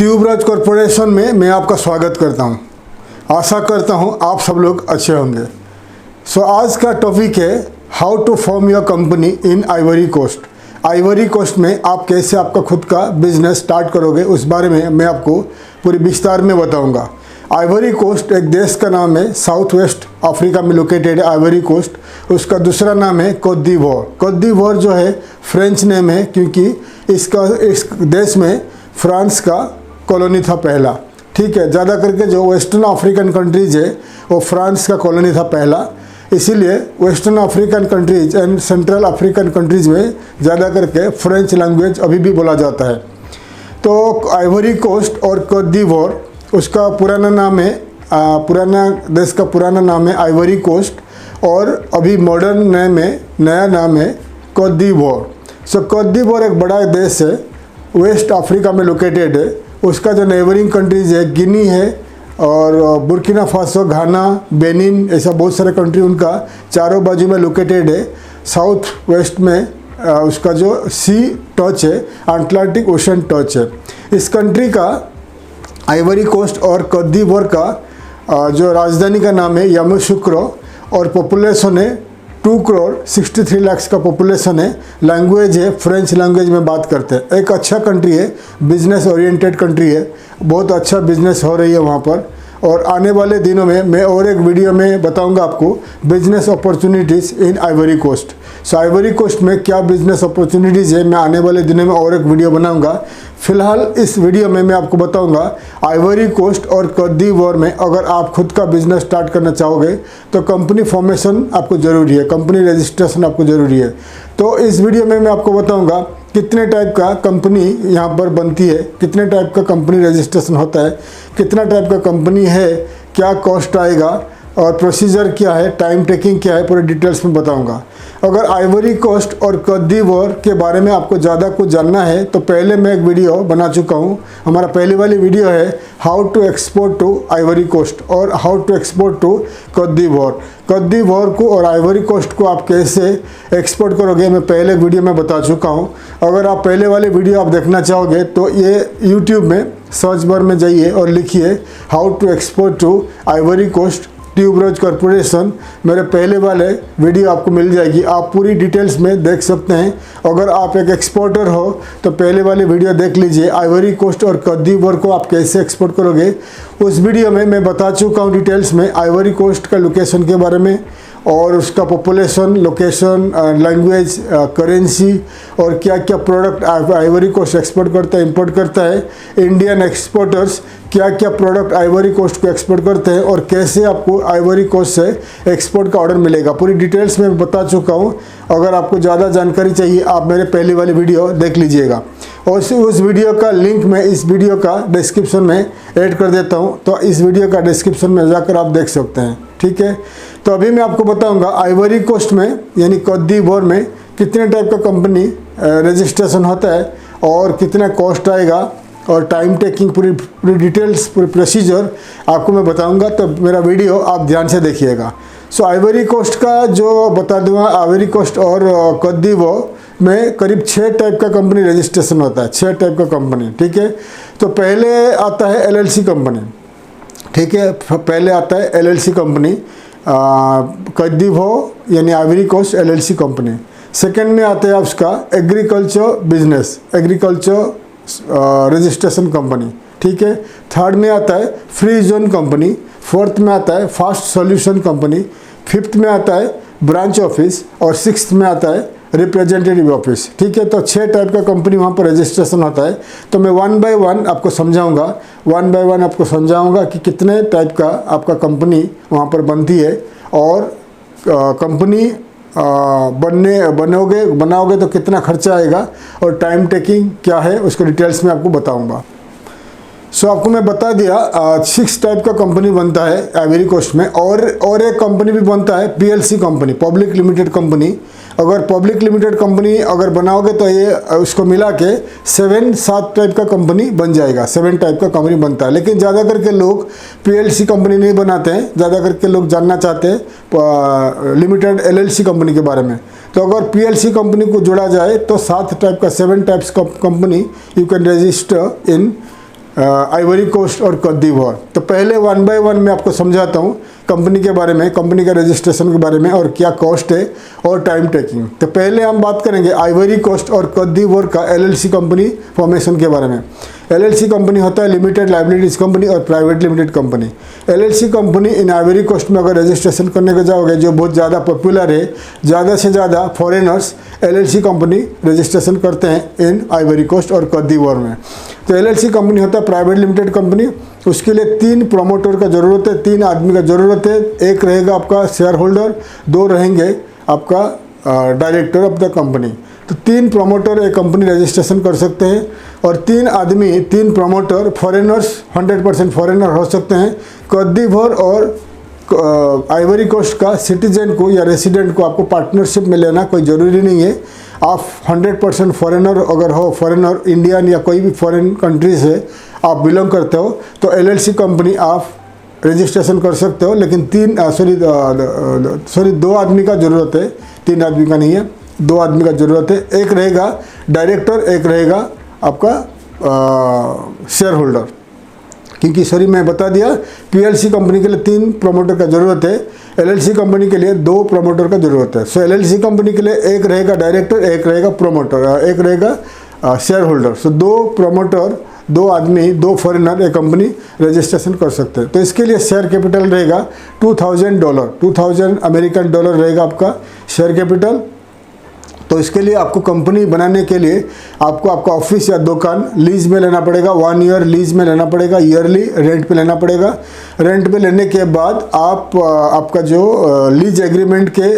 ट्यूबराज corporation में मैं आपका स्वागत करता हूं। आशा करता हूं आप सब लोग अच्छे होंगे। आज का टॉपिक है how to form your company in Ivory Coast. Ivory Coast में आप कैसे आपका खुद का बिजनेस स्टार्ट करोगे उस बारे में मैं आपको पूरी विस्तार में बताऊंगा। आइवरी कोस्ट एक देश का नाम है, साउथ वेस्ट अफ्रीका में लोकेटेड है आइवरी कोस्ट। उसका दूसरा नाम है कोत दीवोर। कोत दीवोर जो है फ्रेंच नेम है, क्योंकि इस देश में फ्रांस का कॉलोनी था पहला। ठीक है, ज़्यादा करके जो वेस्टर्न अफ्रीकन कंट्रीज है वो फ्रांस का कॉलोनी था पहला, इसीलिए western African countries and central African countries में ज़्यादा करके फ्रेंच लैंग्वेज अभी भी बोला जाता है। तो आइवरी कोस्ट और कोत दीवोर उसका पुराना नाम है, पुराना देश का पुराना नाम है आइवरी कोस्ट, और अभी मॉडर्न नेम है, नया नाम है कोत दीवोर। कोत दीवोर एक बड़ा देश है, वेस्ट अफ्रीका में लोकेटेड है। उसका जो नेबरिंग कंट्रीज है, गिनी है और बुर्किना फासो, घाना, बेनिन, ऐसा बहुत सारे कंट्री उनका चारों बाजू में लोकेटेड है। साउथ वेस्ट में उसका जो सी टच है, अटलांटिक ओशन टच है। इस कंट्री का आइवरी कोस्ट और कोत दीवोर का जो राजधानी का नाम है यामोसुक्रो, और पॉपुलेशन है 2 करोड़ 63 लाख का पॉपुलेशन है। लैंग्वेज है फ्रेंच लैंग्वेज में बात करते हैं। एक अच्छा कंट्री है, बिजनेस ओरिएंटेड कंट्री है, बहुत अच्छा बिजनेस हो रही है वहाँ पर। और आने वाले दिनों में मैं और एक वीडियो में बताऊंगा आपको business opportunities in Ivory Coast. Ivory Coast में क्या बिजनेस अपॉर्चुनिटीज़ है, मैं आने वाले दिनों में और एक वीडियो बनाऊंगा। फिलहाल इस वीडियो में मैं आपको बताऊंगा आइवरी कोस्ट और कोत दीवोर में अगर आप खुद का बिजनेस स्टार्ट करना चाहोगे तो कंपनी फॉर्मेशन आपको ज़रूरी है, कंपनी रजिस्ट्रेशन आपको ज़रूरी है। तो इस वीडियो में मैं आपको बताऊंगा कितने टाइप का कंपनी यहाँ पर बनती है, कितने टाइप का कंपनी रजिस्ट्रेशन होता है, कितना टाइप का कंपनी है, क्या कॉस्ट आएगा और प्रोसीजर क्या है, टाइम टेकिंग क्या है, पूरे डिटेल्स में बताऊंगा। अगर आइवरी कोस्ट और कोत दीवोर के बारे में आपको ज़्यादा कुछ जानना है तो पहले मैं एक वीडियो बना चुका हूँ। हमारा पहली वाली वीडियो है how to export to Ivory Coast और how to export to Cote d'Ivoire. कोत दीवोर को और आइवरी कोस्ट को आप कैसे एक्सपोर्ट करोगे मैं पहले वीडियो में बता चुका हूँ। अगर आप पहले वाले वीडियो आप देखना चाहोगे तो ये यूट्यूब में सर्च बार में जाइए और लिखिए how to export to Ivory Coast tuberose corporation. मेरे पहले वाले वीडियो आपको मिल जाएगी, आप पूरी डिटेल्स में देख सकते हैं। अगर आप एक एक्सपोर्टर हो तो पहले वाले वीडियो देख लीजिए, आइवरी कोस्ट और कोत दीवोर को आप कैसे एक्सपोर्ट करोगे। उस वीडियो में मैं बता चुका हूँ डिटेल्स में आइवरी कोस्ट का लोकेशन के बारे में और उसका पॉपुलेशन, लोकेशन, लैंग्वेज, करेंसी और क्या क्या प्रोडक्ट आइवरी कोस्ट एक्सपोर्ट करता है, इंपोर्ट करता है। इंडियन एक्सपोर्टर्स क्या क्या प्रोडक्ट आइवरी कोस्ट को एक्सपोर्ट करते हैं और कैसे आपको आइवरी कोस्ट से एक्सपोर्ट का ऑर्डर मिलेगा, पूरी डिटेल्स में बता चुका हूँ। अगर आपको ज़्यादा जानकारी चाहिए आप मेरे पहले वाली वीडियो देख लीजिएगा, और उस वीडियो का लिंक मैं इस वीडियो का डिस्क्रिप्शन में ऐड कर देता हूँ, तो इस वीडियो का डिस्क्रिप्शन में जाकर आप देख सकते हैं। ठीक है, तो अभी मैं आपको बताऊंगा आइवरी कोस्ट में यानी कोत दीवोर में कितने टाइप का कंपनी रजिस्ट्रेशन होता है और कितना कॉस्ट आएगा और टाइम टेकिंग, पूरी डिटेल्स, पूरी प्रोसीजर आपको मैं बताऊंगा। तो मेरा वीडियो आप ध्यान से देखिएगा। आइवरी कोस्ट का जो बता दूंगा, आइवरी कोस्ट और कोत दीवोर में करीब 6 टाइप का कंपनी रजिस्ट्रेशन होता है, 6 टाइप का कंपनी। ठीक है, तो पहले आता है LLC कंपनी। ठीक है, पहले आता है LLC कंपनी, कोत दीवोर यानी Ivory Coast LLC company. Second में आता है उसका agriculture business, agriculture registration company. ठीक है, थर्ड में आता है फ्री जोन कंपनी, फोर्थ में आता है फास्ट सॉल्यूशन कंपनी, फिफ्थ में आता है ब्रांच ऑफिस और सिक्स्थ में आता है रिप्रेजेंटेटिव ऑफिस। ठीक है, तो 6 टाइप का कंपनी वहाँ पर रजिस्ट्रेशन होता है। तो मैं 1 बाय 1 आपको समझाऊंगा, 1 बाय 1 आपको समझाऊंगा कि कितने टाइप का आपका कंपनी वहाँ पर बनती है और कंपनी बनाओगे तो कितना खर्चा आएगा और टाइम टेकिंग क्या है उसको डिटेल्स में आपको बताऊंगा। आपको मैं बता दिया 6 टाइप का कंपनी बनता है आइवरी कोस्ट में, और एक कंपनी भी बनता है PLC company, public limited company. अगर पब्लिक लिमिटेड कंपनी अगर बनाओगे तो ये उसको मिला के 7 टाइप का कंपनी बन जाएगा, 7 टाइप का कंपनी बनता है। लेकिन ज़्यादा करके लोग PLC कंपनी नहीं बनाते हैं, ज़्यादा करके लोग जानना चाहते हैं लिमिटेड LLC कंपनी के बारे में। तो अगर PLC कंपनी को जोड़ा जाए तो 7 टाइप का 7 टाइप्स का company you can register in Ivory Coast और कोत दीवोर। तो पहले 1 बाय 1 मैं आपको समझाता हूँ कंपनी के बारे में, कंपनी का रजिस्ट्रेशन के बारे में और क्या कॉस्ट है और टाइम टेकिंग। तो पहले हम बात करेंगे आइवरी कोस्ट और कोत दीवोर का एलएलसी कंपनी फॉर्मेशन के बारे में। एलएलसी कंपनी होता है लिमिटेड लाइबिलिटीज कंपनी और private limited company. LLC company in Ivory Coast में अगर रजिस्ट्रेशन करने को जाओगे, जो बहुत ज़्यादा पॉपुलर है, ज़्यादा से ज़्यादा फॉरेनर्स एलएलसी कंपनी रजिस्ट्रेशन करते हैं इन आइवरी कोस्ट और कोत दीवोर में। तो एलएलसी कंपनी होता है प्राइवेट लिमिटेड कंपनी। उसके लिए 3 प्रमोटर का ज़रूरत है, 3 आदमी का ज़रूरत है। एक रहेगा आपका शेयर होल्डर, 2 रहेंगे आपका डायरेक्टर ऑफ द कंपनी। तो 3 प्रमोटर एक कंपनी रजिस्ट्रेशन कर सकते हैं और 3 आदमी, 3 प्रमोटर फॉरेनर्स, 100% फॉरेनर हो सकते हैं। कोत दीवोर और आइवरी कोस्ट का सिटीजन को या रेसिडेंट को आपको पार्टनरशिप में लेना कोई ज़रूरी नहीं है। आप 100% फॉरेनर अगर हो, फॉरेनर इंडियन या कोई भी फॉरेन कंट्री से आप बिलोंग करते हो, तो एलएलसी कंपनी आप रजिस्ट्रेशन कर सकते हो। लेकिन 2 आदमी का ज़रूरत है, 3 आदमी का नहीं है, 2 आदमी का ज़रूरत है। एक रहेगा डायरेक्टर, एक रहेगा आपका शेयर होल्डर। क्योंकि सॉरी मैं बता दिया, पीएलसी कंपनी के लिए 3 प्रमोटर का ज़रूरत है, एलएलसी कंपनी के लिए 2 प्रमोटर का ज़रूरत है। सो एलएलसी कंपनी के लिए एक रहेगा डायरेक्टर, एक रहेगा प्रमोटर, एक रहेगा शेयर होल्डर। सो 2 प्रमोटर, 2 आदमी, 2 फॉरेनर एक कंपनी रजिस्ट्रेशन कर सकते हैं। तो इसके लिए शेयर कैपिटल रहेगा $2000, 2000 अमेरिकन डॉलर रहेगा आपका शेयर कैपिटल। तो इसके लिए आपको कंपनी बनाने के लिए आपको आपका ऑफिस या दुकान लीज में लेना पड़ेगा, 1 ईयर लीज में लेना पड़ेगा, ईयरली रेंट पे लेना पड़ेगा। रेंट पे लेने के बाद आप आपका जो लीज एग्रीमेंट के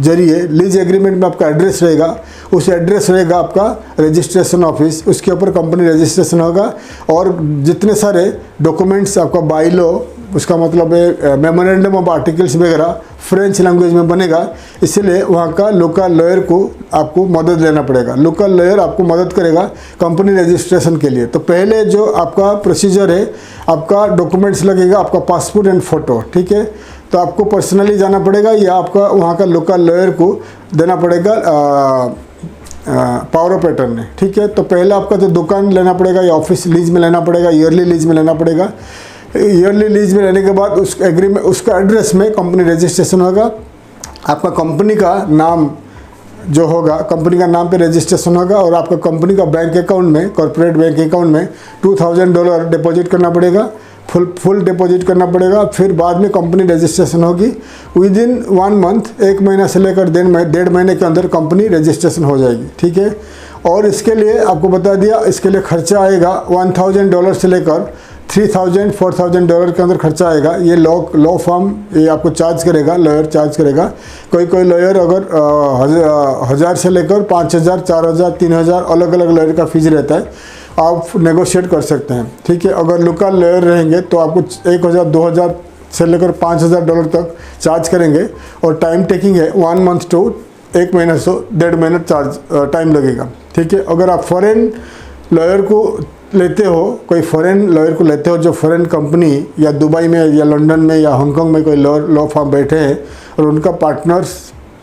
जरिए, लीज एग्रीमेंट में आपका एड्रेस रहेगा, उस एड्रेस रहेगा आपका रजिस्ट्रेशन ऑफिस, उसके ऊपर कंपनी रजिस्ट्रेशन होगा और जितने सारे डॉक्यूमेंट्स आपका बाईलो, उसका मतलब है मेमोरेंडम ऑफ आर्टिकल्स वगैरह फ्रेंच लैंग्वेज में बनेगा। इसलिए वहाँ का लोकल लॉयर को आपको मदद लेना पड़ेगा। लोकल लॉयर आपको मदद करेगा कंपनी रजिस्ट्रेशन के लिए। तो पहले जो आपका प्रोसीजर है, आपका डॉक्यूमेंट्स लगेगा, आपका पासपोर्ट एंड फ़ोटो, ठीक है। तो आपको पर्सनली जाना पड़ेगा या आपका वहाँ का लोकल लॉयर को देना पड़ेगा पावर ऑफ अटर्नी, ठीक है। तो पहले आपका जो दुकान लेना पड़ेगा या ऑफिस लीज में लेना पड़ेगा, ईयरली लीज में लेना पड़ेगा। ईयरली लीज में लेने के बाद उस एग्रीमेंट, उसका एड्रेस में कंपनी रजिस्ट्रेशन होगा। आपका कंपनी का नाम जो होगा, कंपनी का नाम पे रजिस्ट्रेशन होगा और आपका कंपनी का बैंक अकाउंट में, कॉर्पोरेट बैंक अकाउंट में $2000 डिपॉजिट करना पड़ेगा, फुल डिपॉजिट करना पड़ेगा। फिर बाद में कंपनी रजिस्ट्रेशन होगी। विद इन 1 मंथ, 1 महीना से लेकर 1.5 महीने के अंदर कंपनी रजिस्ट्रेशन हो जाएगी, ठीक है। और इसके लिए आपको बता दिया, इसके लिए खर्चा आएगा $1000 से लेकर $3000-4000 के अंदर खर्चा आएगा। ये लॉ फर्म ये आपको चार्ज करेगा, लॉयर चार्ज करेगा। कोई लॉयर अगर 1000 से लेकर 5000, 4000, 3000 अलग अलग लॉयर का फीस रहता है, आप नेगोशिएट कर सकते हैं, ठीक है। अगर लोकल लॉयर रहेंगे तो आपको 1000, 2000 से लेकर $5000 तक चार्ज करेंगे और टाइम टेकिंग है 1 मंथ टू 1 महीना से 1.5 महीना चार्ज टाइम लगेगा, ठीक है। अगर आप फॉरेन लॉयर को लेते हो, कोई फॉरेन लॉयर को लेते हो जो फॉरेन कंपनी या दुबई में या लंदन में या हांगकांग में कोई लॉ फर्म बैठे हैं और उनका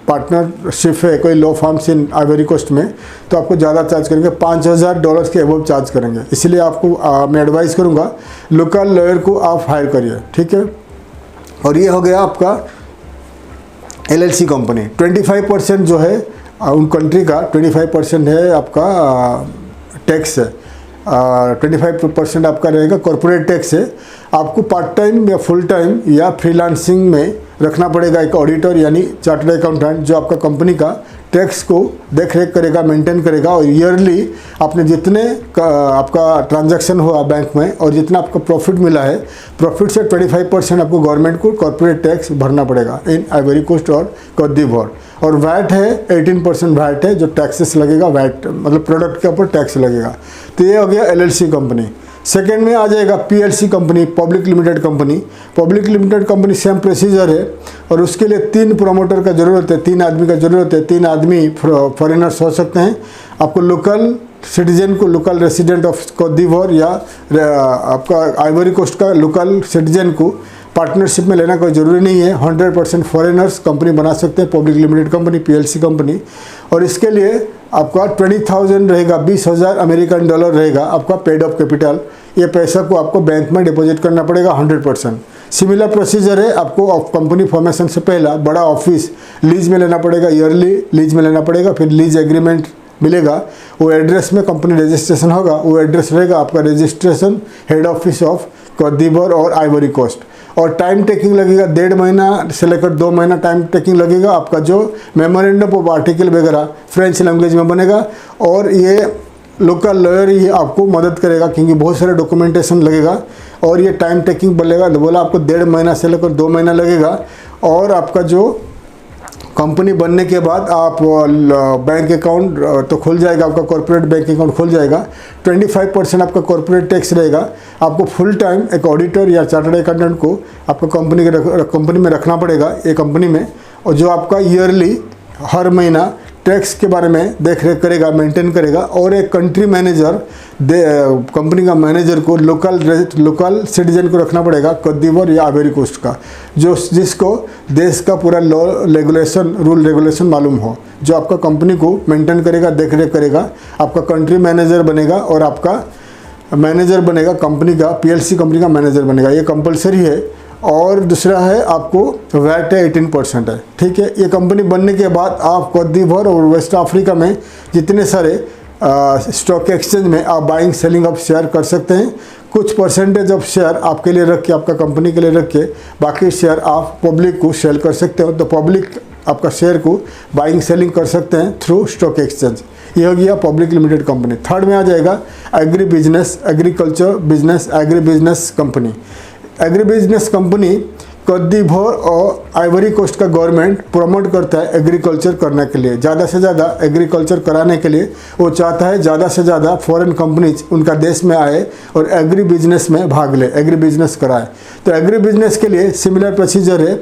पार्टनरशिप है कोई law firms in Ivory Coast में, तो आपको ज़्यादा चार्ज करेंगे, $5000 के अबव चार्ज करेंगे। इसलिए आपको मैं एडवाइस करूँगा लोकल लॉयर को आप हायर करिए, ठीक है। और ये हो गया आपका एलएलसी कंपनी। 25% जो है उन कंट्री का 25% है आपका टैक्स है, 25% आपका रहेगा कॉर्पोरेट टैक्स है। आपको पार्ट टाइम या फुल टाइम या फ्रीलांसिंग में रखना पड़ेगा एक ऑडिटर यानी चार्टर्ड अकाउंटेंट, जो आपका कंपनी का टैक्स को देख रेख करेगा, मेंटेन करेगा। और ईयरली आपने जितने आपका ट्रांजैक्शन हुआ बैंक में और जितना आपका प्रॉफिट मिला है, प्रॉफिट से 25% आपको गवर्नमेंट को कॉर्पोरेट टैक्स भरना पड़ेगा इन आइवरी कोस्ट और कोत दीवोर। और वैट है 18% वैट है जो टैक्सेस लगेगा, वैट मतलब प्रोडक्ट के ऊपर टैक्स लगेगा। तो ये हो गया एलएलसी कंपनी। सेकेंड में आ जाएगा PLC company, public limited company. Public limited company same procedure है और उसके लिए 3 प्रमोटर का ज़रूरत है, 3 आदमी का ज़रूरत है। 3 आदमी फॉरेनर्स हो सकते हैं। आपको लोकल सिटीजन को, लोकल रेसिडेंट ऑफ कोत दीवोर या आपका आइवरी कोस्ट का लोकल सिटीजन को पार्टनरशिप में लेना कोई ज़रूरी नहीं है। 100% फॉरेनर्स कंपनी बना सकते हैं, public limited company, PLC company. और इसके लिए आपका 20,000 रहेगा, 20,000 अमेरिकन डॉलर रहेगा आपका पेड ऑफ कैपिटल ये पैसा को आपको बैंक में डिपॉजिट करना पड़ेगा 100%। सिमिलर प्रोसीजर है, आपको कंपनी फॉर्मेशन से पहला बड़ा ऑफिस लीज में लेना पड़ेगा, ईयरली लीज में लेना पड़ेगा, फिर लीज एग्रीमेंट मिलेगा, वो एड्रेस में कंपनी रजिस्ट्रेशन होगा, वो एड्रेस रहेगा आपका रजिस्ट्रेशन हेड ऑफिस ऑफ कोत दीवोर और आइवरी कोस्ट। और टाइम टेकिंग लगेगा 1.5 महीना से लेकर 2 महीना टाइम टेकिंग लगेगा। आपका जो मेमोरेंडम ऑफ आर्टिकल वगैरह फ्रेंच लैंग्वेज में बनेगा, और ये लोकल लॉयर ही आपको मदद करेगा क्योंकि बहुत सारे डॉक्यूमेंटेशन लगेगा, और ये टाइम टेकिंग बोला आपको 1.5 महीना से लेकर 2 महीना लगेगा। और आपका जो कंपनी बनने के बाद आप बैंक अकाउंट तो खुल जाएगा, आपका कॉर्पोरेट बैंक अकाउंट खुल जाएगा। 25% आपका कॉर्पोरेट टैक्स रहेगा। आपको फुल टाइम एक ऑडिटर या चार्टर्ड अकाउंटेंट को आपको कंपनी में रखना पड़ेगा, ये कंपनी में, और जो आपका ईयरली हर महीना टैक्स के बारे में देख रेख करेगा, मेंटेन करेगा। और एक कंट्री मैनेजर कंपनी का मैनेजर को लोकल सिटीजन को रखना पड़ेगा, कोत दीवोर या आइवरी कोस्ट का, जिसको देश का पूरा लॉ रूल रेगुलेशन मालूम हो, जो आपका कंपनी को मेंटेन करेगा, देख रेख करेगा। आपका कंट्री मैनेजर बनेगा और आपका मैनेजर बनेगा कंपनी का, पीएलसी कंपनी का मैनेजर बनेगा, ये कंपलसरी है। और दूसरा है आपको वैट है 18% है, ठीक है। ये कंपनी बनने के बाद आप कोत दीवोर और वेस्ट अफ्रीका में जितने सारे स्टॉक एक्सचेंज में आप बाइंग सेलिंग ऑफ शेयर कर सकते हैं। कुछ परसेंटेज ऑफ शेयर आपके लिए रख के, आपका कंपनी के लिए रख के, बाकी शेयर आप पब्लिक को सेल कर सकते हो। तो पब्लिक आपका शेयर को बाइंग सेलिंग कर सकते हैं थ्रू स्टॉक एक्सचेंज। ये हो गया पब्लिक लिमिटेड कंपनी। थर्ड में आ जाएगा agri business agri business company. Agri business company Cote दीवोर और आइवरी कोस्ट का गवर्नमेंट प्रमोट करता है एग्रीकल्चर करने के लिए, ज़्यादा से ज़्यादा एग्रीकल्चर कराने के लिए वो चाहता है ज़्यादा से ज़्यादा फॉरेन कंपनीज उनका देश में आए और एग्री बिजनेस में भाग ले, एग्री बिजनेस कराए। तो एग्री बिजनेस के लिए सिमिलर प्रोसीजर है।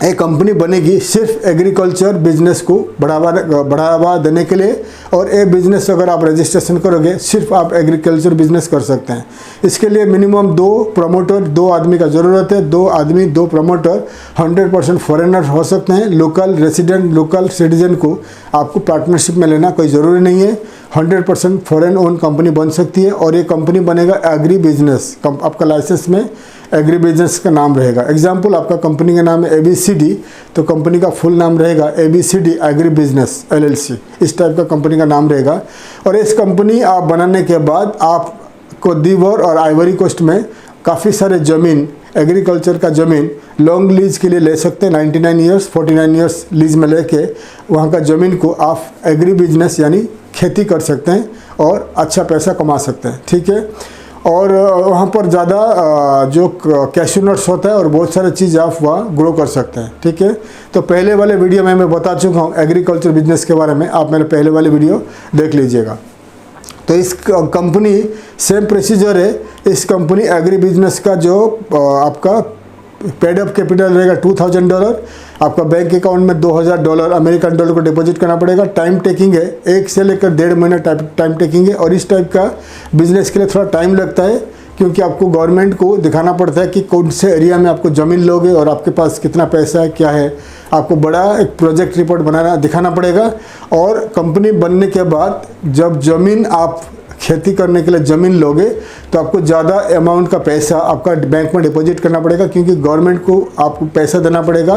एक कंपनी बनेगी सिर्फ एग्रीकल्चर बिजनेस को बढ़ावा देने के लिए, और ये बिजनेस अगर आप रजिस्ट्रेशन करोगे सिर्फ आप एग्रीकल्चर बिजनेस कर सकते हैं। इसके लिए मिनिमम 2 प्रमोटर, 2 आदमी का ज़रूरत है। 2 आदमी 2 प्रमोटर 100% फॉरेनर हो सकते हैं। लोकल रेसिडेंट लोकल सिटीजन को आपको पार्टनरशिप में लेना कोई ज़रूरी नहीं है। 100% फॉरेन ओन कंपनी बन सकती है, और ये कंपनी बनेगा एग्री बिजनेस। आपका लाइसेंस में एग्री बिजनेस का नाम रहेगा। एग्जाम्पल, आपका कंपनी का नाम है ABCD, तो कंपनी का फुल नाम रहेगा ABCD एग्री बिजनेस LLC, इस टाइप का कंपनी का नाम रहेगा। और इस कंपनी आप बनाने के बाद आप कोत दीवोर और आइवरी कोस्ट में काफ़ी सारे ज़मीन, एग्रीकल्चर का ज़मीन लॉन्ग लीज के लिए ले सकते हैं। 99 ईयर्स 49 ईयर्स लीज में लेके वहाँ का ज़मीन को आप एग्री बिजनेस यानी खेती कर सकते हैं और अच्छा पैसा कमा सकते हैं, ठीक है। और वहाँ पर ज़्यादा जो कैश्यू नट्स होता है और बहुत सारे चीज़ आप वहाँ ग्रो कर सकते हैं, ठीक है। तो पहले वाले वीडियो में मैं बता चुका हूँ एग्रीकल्चर बिजनेस के बारे में, आप मेरे पहले वाले वीडियो देख लीजिएगा। तो इस कंपनी सेम प्रोसीजर है। इस कंपनी एग्री बिजनेस का जो आपका पेड अप कैपिटल रहेगा $2000, आपका बैंक अकाउंट में $2000 अमेरिकन डॉलर को डिपॉजिट करना पड़ेगा। टाइम टेकिंग है, 1 से लेकर 1.5 महीना टाइम टेकिंग है। और इस टाइप का बिजनेस के लिए थोड़ा टाइम लगता है, क्योंकि आपको गवर्नमेंट को दिखाना पड़ता है कि कौन से एरिया में आपको ज़मीन लोगे और आपके पास कितना पैसा है, क्या है। आपको बड़ा एक प्रोजेक्ट रिपोर्ट दिखाना पड़ेगा। और कंपनी बनने के बाद जब ज़मीन आप खेती करने के लिए ज़मीन लोगे तो आपको ज़्यादा अमाउंट का पैसा आपका बैंक में डिपॉजिट करना पड़ेगा, क्योंकि गवर्नमेंट को आपको पैसा देना पड़ेगा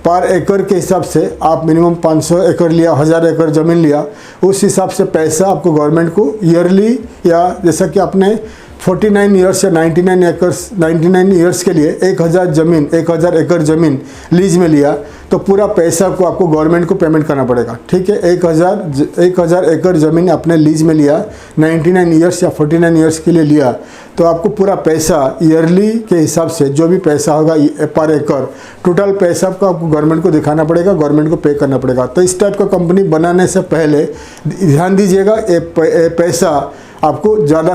पर एकड़ के हिसाब से। आप मिनिमम 500 एकड़ लिया, 1000 एकड़ ज़मीन लिया, उस हिसाब से पैसा आपको गवर्नमेंट को ईयरली, या जैसा कि आपने 49 ईयर्स या 99 ईयर्स के लिए 1000 एकड़ ज़मीन लीज में लिया, तो पूरा पैसा को आपको गवर्नमेंट को पेमेंट करना पड़ेगा, ठीक है। 1000 एकड़ ज़मीन आपने लीज में लिया, 99 ईयर्स या 49 ईयर्स के लिए लिया, तो आपको पूरा पैसा ईयरली के हिसाब से जो भी पैसा होगा पर एकड़, टोटल पैसा आपको गवर्नमेंट को दिखाना पड़ेगा, गवर्नमेंट को पे करना पड़ेगा। तो इस टाइप का कंपनी बनाने से पहले ध्यान दीजिएगा, ये पैसा आपको ज़्यादा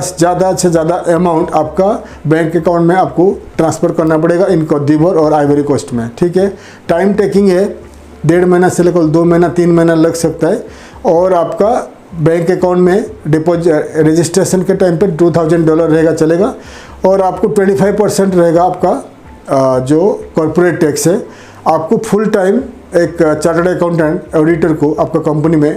से ज़्यादा अमाउंट आपका बैंक अकाउंट में आपको ट्रांसफ़र करना पड़ेगा इन कोत दीवोर और आइवरी कोस्ट में, ठीक है। टाइम टेकिंग है, 1.5 महीना से लेकर 2 महीना 3 महीना लग सकता है। और आपका बैंक अकाउंट में डिपॉजिट रजिस्ट्रेशन के टाइम पे $2000 रहेगा, चलेगा। और आपको 25% रहेगा आपका जो कॉर्पोरेट टैक्स है। आपको फुल टाइम एक चार्टर्ड अकाउंटेंट ऑडिटर को आपका कंपनी में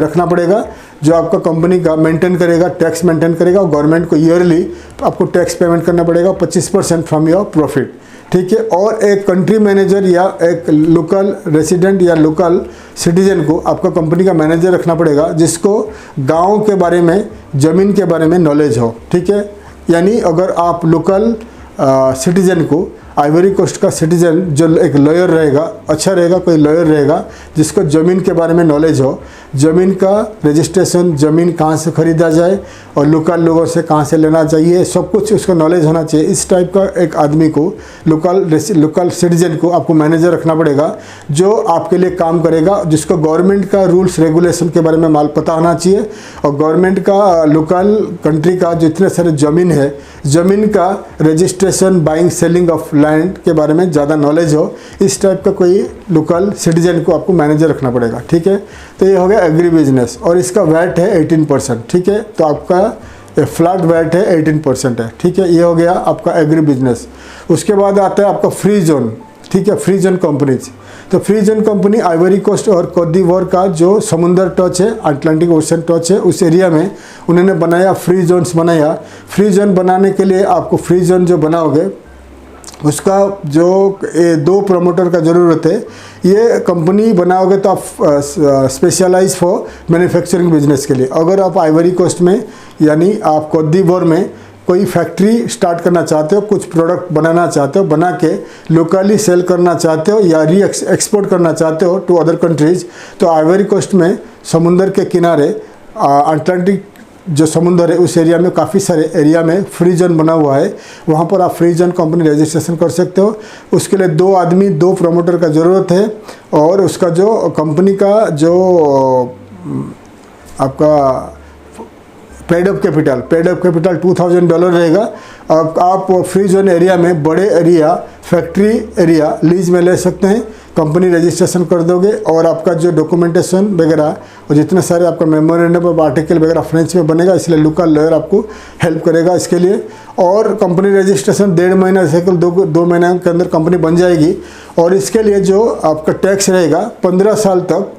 रखना पड़ेगा, जो आपका कंपनी का मेंटेन करेगा, टैक्स मेंटेन करेगा, और गवर्नमेंट को ईयरली आपको टैक्स पेमेंट करना पड़ेगा 25% फ्रॉम योर प्रॉफिट, ठीक है। और एक कंट्री मैनेजर या एक लोकल रेसिडेंट या लोकल सिटीजन को आपका कंपनी का मैनेजर रखना पड़ेगा, जिसको गांव के बारे में, ज़मीन के बारे में नॉलेज हो, ठीक है। यानी अगर आप लोकल सिटीजन को, आइवरी कोस्ट का सिटीजन जो एक लॉयर रहेगा, अच्छा रहेगा, कोई लॉयर रहेगा जिसको ज़मीन के बारे में नॉलेज हो, ज़मीन का रजिस्ट्रेशन, ज़मीन कहाँ से ख़रीदा जाए और लोकल लोगों से कहाँ से लेना चाहिए, सब कुछ उसको नॉलेज होना चाहिए। इस टाइप का एक आदमी को, लोकल सिटीजन को आपको मैनेजर रखना पड़ेगा, जो आपके लिए काम करेगा, जिसको गवर्नमेंट का रूल्स रेगुलेशन के बारे में माल पता होना चाहिए, और गवर्नमेंट का, लोकल कंट्री का जितने सारे ज़मीन है, ज़मीन का registration, buying selling of land के बारे में ज़्यादा नॉलेज हो। इस टाइप का कोई लोकल सिटीजन को आपको मैनेजर रखना पड़ेगा, ठीक है। तो ये हो गया एग्री बिजनेस, और इसका वैट है 18%, ठीक है। तो आपका फ्लैट वैट है 18% है, ठीक है। ये हो गया आपका एग्री बिजनेस। उसके बाद आता है आपका फ्री जोन, ठीक है, फ्री जोन कंपनीज। तो free zone company Ivory Coast और कोत दीवोर का जो समुंदर टच है, अटलांटिक ओशन टच है, उस एरिया में उन्होंने बनाया, फ्री जोन्स बनाया। फ्री जोन बनाने के लिए आपको फ्री जोन जो बनाओगे उसका जो 2 प्रमोटर का ज़रूरत है। ये कंपनी बनाओगे तो आप स्पेशलाइज फॉर मैन्युफैक्चरिंग बिजनेस के लिए। अगर आप आइवरी कोस्ट में यानी आप कोत दीवोर में कोई फैक्ट्री स्टार्ट करना चाहते हो, कुछ प्रोडक्ट बनाना चाहते हो, बना के लोकली सेल करना चाहते हो या एक्सपोर्ट करना चाहते हो टू अदर कंट्रीज़, तो आइवरी कोस्ट में समुंदर के किनारे अटलांटिक जो समुंदर है उस एरिया में काफ़ी सारे एरिया में फ्री जोन बना हुआ है, वहाँ पर आप फ्री जोन कंपनी रजिस्ट्रेशन कर सकते हो। उसके लिए 2 आदमी, 2 प्रमोटर का ज़रूरत है, और उसका जो कंपनी का जो आपका पेड अप कैपिटल $2000 रहेगा। अब आप फ्री जोन एरिया में बड़े एरिया, फैक्ट्री एरिया लीज में ले सकते हैं, कंपनी रजिस्ट्रेशन कर दोगे, और आपका जो डॉक्यूमेंटेशन वगैरह और जितने सारे आपका मेमोरेंडम ऑफ आर्टिकल वगैरह फ्रेंच में बनेगा, इसलिए लोकल लॉयर आपको हेल्प करेगा इसके लिए। और कंपनी रजिस्ट्रेशन 1.5 महीना से 2 महीने के अंदर कंपनी बन जाएगी। और इसके लिए जो आपका टैक्स रहेगा 15 साल तक,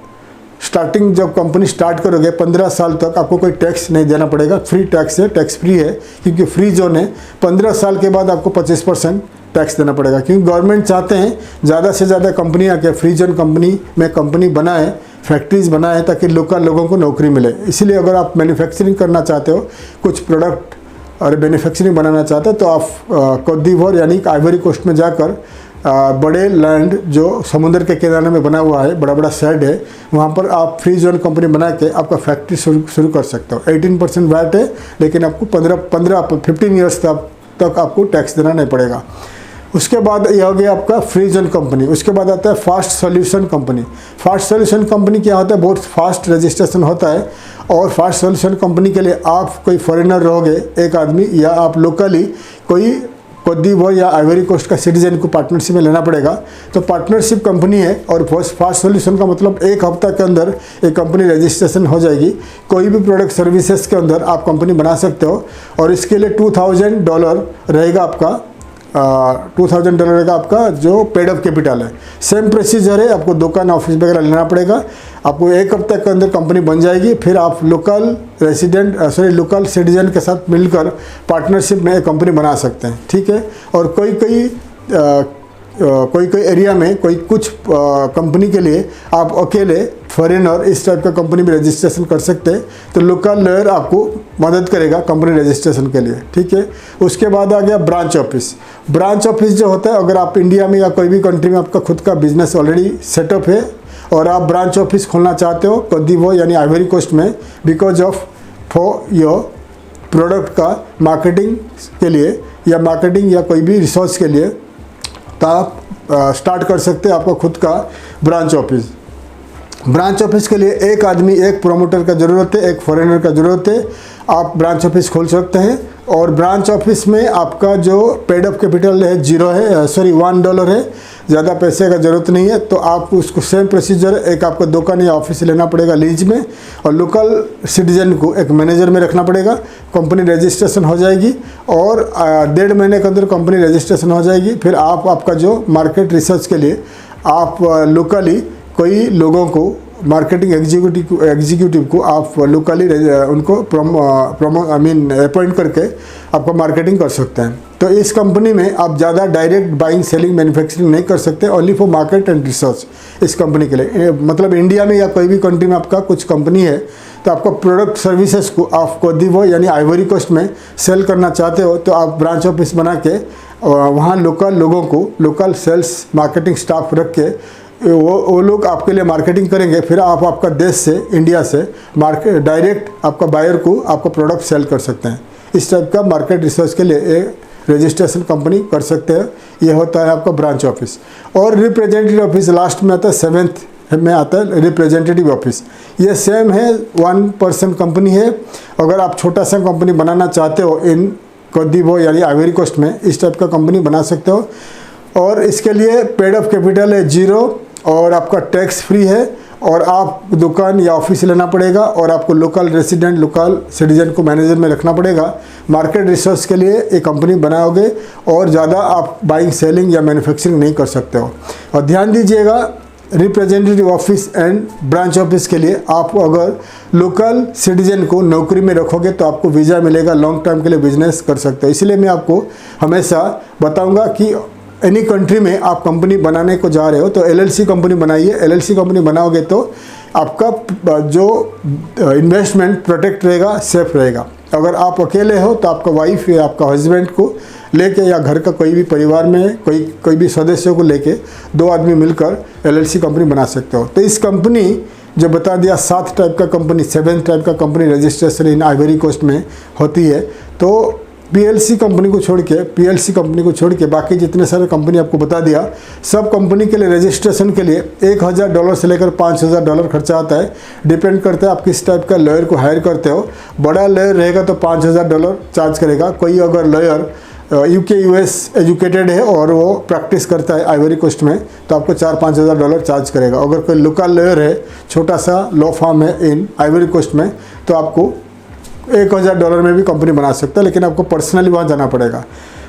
स्टार्टिंग जब कंपनी स्टार्ट करोगे 15 साल तक आपको कोई टैक्स नहीं देना पड़ेगा, फ्री टैक्स है, टैक्स फ्री है, क्योंकि फ्री जोन है। 15 साल के बाद आपको 25% टैक्स देना पड़ेगा, क्योंकि गवर्नमेंट चाहते हैं ज़्यादा से ज़्यादा कंपनियाँ के फ्री जोन कंपनी में कंपनी बनाए, फैक्ट्रीज़ बनाए, ताकि लोकल लोगों को नौकरी मिले। इसीलिए अगर आप मैन्युफैक्चरिंग करना चाहते हो, कुछ प्रोडक्ट और मैन्युफैक्चरिंग बनाना चाहते हो, तो आप कोत दीवोर यानी आइवरी कोस्ट में जाकर बड़े लैंड जो समुद्र के किनारे में बना हुआ है, बड़ा बड़ा शेड है, वहाँ पर आप फ्री जोन कंपनी बना के आपका फैक्ट्री शुरू कर सकते हो। 18% वैट है, लेकिन आपको 15 ईयर्स तक आपको टैक्स देना नहीं पड़ेगा। उसके बाद यह हो गया आपका फ्री जोन कंपनी। उसके बाद आता है fast solution company. Fast solution company क्या होता है, बहुत फास्ट रजिस्ट्रेशन होता है। और फास्ट सॉल्यूशन कंपनी के लिए आप कोई फॉरेनर रहोगे, एक आदमी, या आप लोकली कोई कोत दीवोर या आइवरी कोस्ट का सिटीजन को पार्टनरशिप में लेना पड़ेगा। तो पार्टनरशिप कंपनी है, और फास्ट सॉल्यूशन का मतलब 1 हफ्ता के अंदर एक कंपनी रजिस्ट्रेशन हो जाएगी। कोई भी प्रोडक्ट सर्विसेज के अंदर आप कंपनी बना सकते हो, और इसके लिए $2000 रहेगा आपका, $2000 रहेगा आपका जो पेड अप कैपिटल है। सेम प्रोसीजर है, आपको दुकान, ऑफिस वगैरह लेना पड़ेगा। आपको 1 हफ्ते के अंदर कंपनी बन जाएगी, फिर आप लोकल सिटीजन के साथ मिलकर पार्टनरशिप में एक कंपनी बना सकते हैं, ठीक है। और कोई एरिया में कुछ कंपनी के लिए आप अकेले फॉरेनर इस टाइप का कंपनी में रजिस्ट्रेशन कर सकते हैं, तो लोकल लॉयर आपको मदद करेगा कंपनी रजिस्ट्रेशन के लिए, ठीक है। उसके बाद आ गया ब्रांच ऑफिस। ब्रांच ऑफिस जो होता है, अगर आप इंडिया में या कोई भी कंट्री में आपका खुद का बिजनेस ऑलरेडी सेटअप है और आप ब्रांच ऑफिस खोलना चाहते हो कोत दीवोर यानी आइवरी कोस्ट में, because of for your product का मार्केटिंग के लिए या मार्केटिंग या कोई भी रिसर्च के लिए, तो आप स्टार्ट कर सकते हैं आपका खुद का ब्रांच ऑफिस। ब्रांच ऑफिस के लिए 1 आदमी, 1 प्रमोटर का ज़रूरत है, 1 फॉरेनर का ज़रूरत है। आप ब्रांच ऑफिस खोल सकते हैं, और ब्रांच ऑफिस में आपका जो पेड अप कैपिटल है $1 है, ज़्यादा पैसे का ज़रूरत नहीं है। तो आप उसको सेम प्रोसीजर, एक आपको दुकान या ऑफिस लेना पड़ेगा लीज में, और लोकल सिटीजन को एक मैनेजर में रखना पड़ेगा। कंपनी रजिस्ट्रेशन हो जाएगी, और 1.5 महीने के अंदर कंपनी रजिस्ट्रेशन हो जाएगी। फिर आपका जो मार्केट रिसर्च के लिए आप लोकली कोई लोगों को मार्केटिंग एग्जीक्यूटिव को आप लोकली उनको अपॉइंट करके आपका मार्केटिंग कर सकते हैं। तो इस कंपनी में आप ज़्यादा डायरेक्ट बाइंग सेलिंग मैन्युफैक्चरिंग नहीं कर सकते, only for market and research इस कंपनी के लिए। मतलब इंडिया में या कोई भी कंट्री में आपका कुछ कंपनी है तो आपको प्रोडक्ट सर्विसेज को आप कोट दीवोर यानी आइवरी कोस्ट में सेल करना चाहते हो तो आप ब्रांच ऑफिस बना के वहाँ लोकल लोगों को, लोकल सेल्स मार्केटिंग स्टाफ रख के वो लोग आपके लिए मार्केटिंग करेंगे। फिर आप आपका देश से, इंडिया से मार्केट डायरेक्ट आपका बायर को आपका प्रोडक्ट सेल कर सकते हैं। इस टाइप का मार्केट रिसर्च के लिए एक रजिस्ट्रेशन कंपनी कर सकते हैं। ये होता है आपका ब्रांच ऑफिस। और रिप्रेजेंटेटिव ऑफिस लास्ट में आता है, 7th में आता है रिप्रेजेंटेटिव ऑफिस। ये सेम है, 1 पर्सन कंपनी है। अगर आप छोटा सा कंपनी बनाना चाहते हो इन कोट दीवोर यानी आइवरी कोस्ट में, इस टाइप का कंपनी बना सकते हो। और इसके लिए पेड ऑफ कैपिटल है 0 और आपका टैक्स फ्री है। और आप दुकान या ऑफिस लेना पड़ेगा और आपको लोकल रेसिडेंट, लोकल सिटीजन को मैनेजर में रखना पड़ेगा। मार्केट रिसर्च के लिए एक कंपनी बनाओगे और ज़्यादा आप बाइंग सेलिंग या मैन्युफैक्चरिंग नहीं कर सकते हो। और ध्यान दीजिएगा, representative office and branch office के लिए आप अगर लोकल सिटीजन को नौकरी में रखोगे तो आपको वीज़ा मिलेगा, लॉन्ग टर्म के लिए बिजनेस कर सकते हो। इसलिए मैं आपको हमेशा बताऊंगा कि एनी कंट्री में आप कंपनी बनाने को जा रहे हो तो LLC कंपनी बनाइए। LLC कंपनी बनाओगे तो आपका जो इन्वेस्टमेंट प्रोटेक्ट रहेगा, सेफ रहेगा। अगर आप अकेले हो तो आपका वाइफ या आपका हस्बैंड को लेके या घर का कोई भी परिवार में कोई भी सदस्य को लेके 2 आदमी मिलकर LLC कंपनी बना सकते हो। तो इस कंपनी जो बता दिया 7 टाइप का कंपनी, 7 टाइप का company registration in Ivory Coast में होती है। तो PLC कंपनी को छोड़ के बाकी जितने सारे कंपनी आपको बता दिया, सब कंपनी के लिए रजिस्ट्रेशन के लिए $1000 से लेकर $5000 खर्चा आता है। डिपेंड करता है आप किस टाइप का लॉयर को हायर करते हो। बड़ा लॉयर रहेगा तो $5000 चार्ज करेगा। कोई अगर लॉयर UK US एजुकेटेड है और वो प्रैक्टिस करता है आइवरी कोस्ट में तो आपको $4-5 हज़ार चार्ज करेगा। अगर कोई लोकल लॉयर है, छोटा सा लॉ फर्म है इन आइवरी कोस्ट में, तो आपको $1000 में भी कंपनी बना सकता है, लेकिन आपको पर्सनली वहाँ जाना पड़ेगा।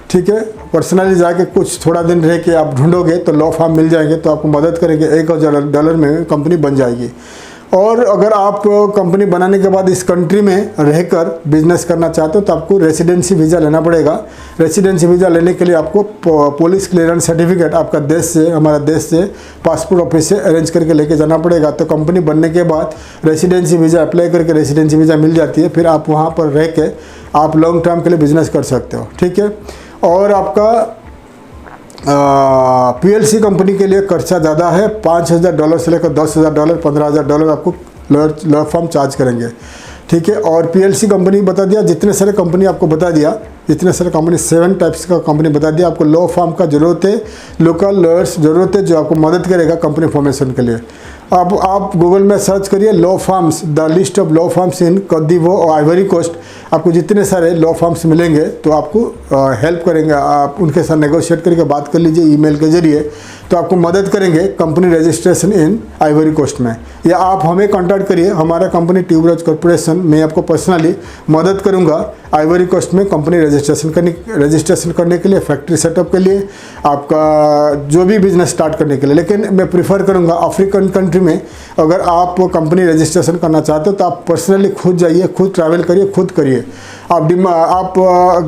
ठीक है, पर्सनली जाके कुछ थोड़ा दिन रह के आप ढूंढोगे तो लॉ फर्म मिल जाएंगे, तो आपको मदद करेंगे, $1000 में कंपनी बन जाएगी। और अगर आप कंपनी बनाने के बाद इस कंट्री में रहकर बिजनेस करना चाहते हो तो आपको रेसिडेंसी वीज़ा लेना पड़ेगा। रेसिडेंसी वीज़ा लेने के लिए आपको पुलिस क्लियरेंस सर्टिफिकेट आपका देश से, हमारा देश से पासपोर्ट ऑफिस से अरेंज करके लेके जाना पड़ेगा। तो कंपनी बनने के बाद रेसिडेंसी वीज़ा अप्लाई करके रेसिडेंसी वीज़ा मिल जाती है। फिर आप वहाँ पर रह के आप लॉन्ग टर्म के लिए बिजनेस कर सकते हो। ठीक है, और आपका PLC कंपनी के लिए खर्चा ज़्यादा है। $5000 से लेकर $10,000, $15,000 आपको लॉ फर्म चार्ज करेंगे। ठीक है, और PLC कंपनी बता दिया, जितने सारे कंपनी आपको बता दिया, जितने सारे कंपनी 7 टाइप्स का कंपनी बता दिया। आपको लॉ फर्म का ज़रूरत है, लोकल लॉयर्स ज़रूरत है जो आपको मदद करेगा कंपनी फॉर्मेशन के लिए। अब आप गूगल में सर्च करिए law firms, the list of law firms in Cote d'Ivoire और आइवरी कोस्ट। आपको जितने सारे लॉ फर्म्स मिलेंगे तो आपको हेल्प करेंगे। आप उनके साथ नेगोशिएट करके बात कर लीजिए ईमेल के जरिए, तो आपको मदद करेंगे company registration in Ivory Coast में। या आप हमें कांटेक्ट करिए, हमारा कंपनी ट्यूबरोज कॉर्पोरेशन, मैं आपको पर्सनली मदद करूंगा आइवरी कोस्ट में कंपनी रजिस्ट्रेशन करने के लिए, फैक्ट्री सेटअप के लिए, आपका जो भी बिजनेस स्टार्ट करने के लिए। लेकिन मैं प्रीफर करूंगा अफ्रीकन कंट्री में अगर आप कंपनी रजिस्ट्रेशन करना चाहते हो तो आप पर्सनली खुद जाइए, खुद ट्रैवल करिए, खुद करिए। आप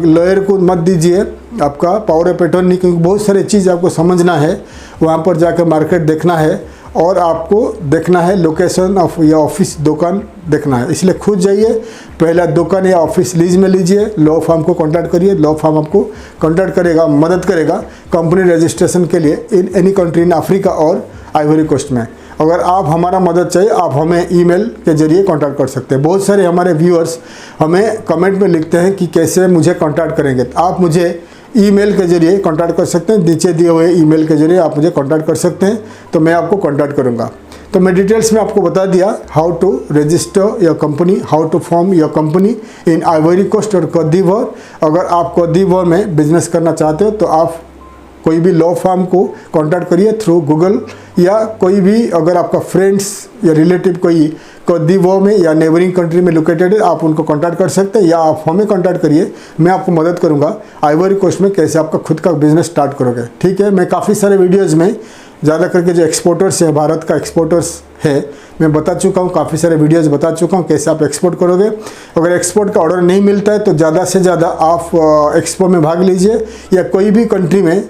लॉयर को मत दीजिए आपका पावर ऑफ अटॉर्नी, क्योंकि बहुत सारी चीज़ आपको समझना है, वहाँ पर जाकर मार्केट देखना है और आपको देखना है लोकेशन ऑफ या ऑफिस, दुकान देखना है। इसलिए खुद जाइए, पहला दुकान या ऑफिस लीज में लीजिए, लॉ फर्म को कांटेक्ट करिए, लॉ फर्म आपको कांटेक्ट करेगा, मदद करेगा कंपनी रजिस्ट्रेशन के लिए in any country in Africa और आइवरी कोस्ट में। अगर आप हमारा मदद चाहिए आप हमें ईमेल के जरिए कांटेक्ट कर सकते हैं। बहुत सारे हमारे व्यूअर्स हमें कमेंट में लिखते हैं कि कैसे मुझे कांटेक्ट करेंगे, तो आप मुझे ईमेल के जरिए कांटेक्ट कर सकते हैं। नीचे दिए हुए ईमेल के जरिए आप मुझे कांटेक्ट कर सकते हैं, तो मैं आपको कांटेक्ट करूंगा। तो मैं डिटेल्स में आपको बता दिया how to register your company, how to form your company in Ivory Coast और कोट दीवोर। अगर आप कोट दीवोर में बिजनेस करना चाहते हो तो आप कोई भी लॉ फर्म को कांटेक्ट करिए थ्रू गूगल, या कोई भी अगर आपका फ्रेंड्स या रिलेटिव कोई कोट दीवोर में या नेबरिंग कंट्री में लोकेटेड है, आप उनको कांटेक्ट कर सकते हैं, या आप हमें कांटेक्ट करिए, मैं आपको मदद करूंगा आइवरी कोस्ट में कैसे आपका खुद का बिजनेस स्टार्ट करोगे। ठीक है, मैं काफ़ी सारे वीडियोज़ में ज़्यादा करके जो एक्सपोर्टर्स है, भारत का एक्सपोर्टर्स है, मैं बता चुका हूँ, काफ़ी सारे वीडियोस बता चुका हूँ कैसे आप एक्सपोर्ट करोगे। अगर एक्सपोर्ट का ऑर्डर नहीं मिलता है तो ज़्यादा से ज़्यादा आप एक्सपो में भाग लीजिए या कोई भी कंट्री में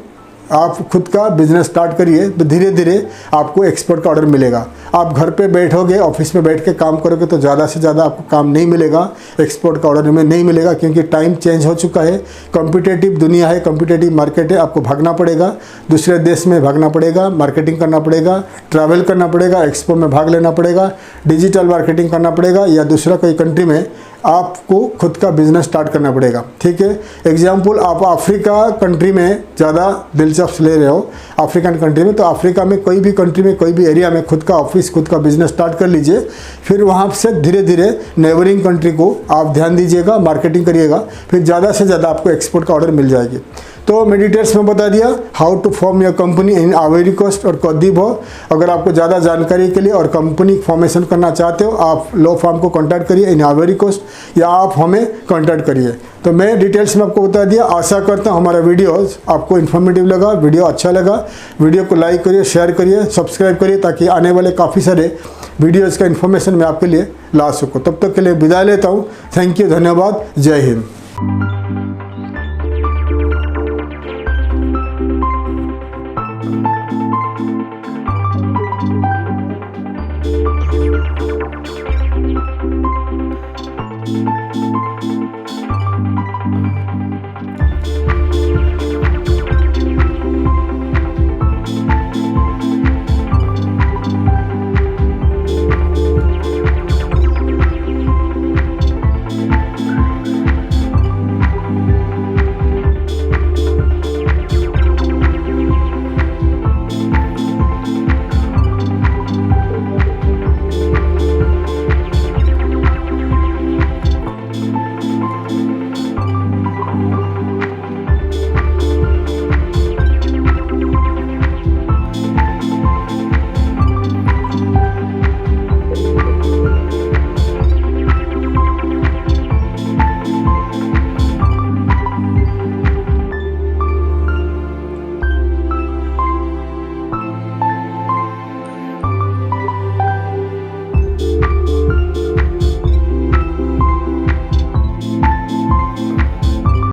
आप खुद का बिजनेस स्टार्ट करिए, तो धीरे धीरे आपको एक्सपोर्ट का ऑर्डर मिलेगा। आप घर पे बैठोगे, ऑफिस में बैठ के काम करोगे तो ज़्यादा से ज़्यादा आपको काम नहीं मिलेगा, एक्सपोर्ट का ऑर्डर में नहीं मिलेगा, क्योंकि टाइम चेंज हो चुका है, कॉम्पिटिटिव दुनिया है, कॉम्पिटिटिव मार्केट है। आपको भागना पड़ेगा, दूसरे देश में भागना पड़ेगा, मार्केटिंग करना पड़ेगा, ट्रैवल करना पड़ेगा, एक्सपो में भाग लेना पड़ेगा, डिजिटल मार्केटिंग करना पड़ेगा, या दूसरा कोई कंट्री में आपको खुद का बिजनेस स्टार्ट करना पड़ेगा। ठीक है, एग्जाम्पल, आप अफ्रीका कंट्री में ज़्यादा दिलचस्प ले रहे हो, अफ्रीकन कंट्री में, तो अफ्रीका में कोई भी कंट्री में, कोई भी एरिया में खुद का ऑफिस, खुद का बिजनेस स्टार्ट कर लीजिए। फिर वहाँ से धीरे धीरे नेबरिंग कंट्री को आप ध्यान दीजिएगा, मार्केटिंग करिएगा, फिर ज़्यादा से ज़्यादा आपको एक्सपोर्ट का ऑर्डर मिल जाएगी। तो मैं डिटेल्स में बता दिया how to form your company in Ivory Coast और कोत d'Ivoire। अगर आपको ज़्यादा जानकारी के लिए और कंपनी फॉर्मेशन करना चाहते हो, आप लॉ फॉर्म को कांटेक्ट करिए इन आइवरी कोस्ट, या आप हमें कांटेक्ट करिए। तो मैं डिटेल्स में आपको बता दिया। आशा करता हूँ हमारा वीडियोस आपको इन्फॉर्मेटिव लगा, वीडियो अच्छा लगा। वीडियो को लाइक करिए, शेयर करिए, सब्सक्राइब करिए, ताकि आने वाले काफ़ी सारे वीडियोज़ का इन्फॉर्मेशन मैं आपके लिए ला सकूँ। तब तक के लिए विदाई लेता हूँ। थैंक यू, धन्यवाद, जय हिंद।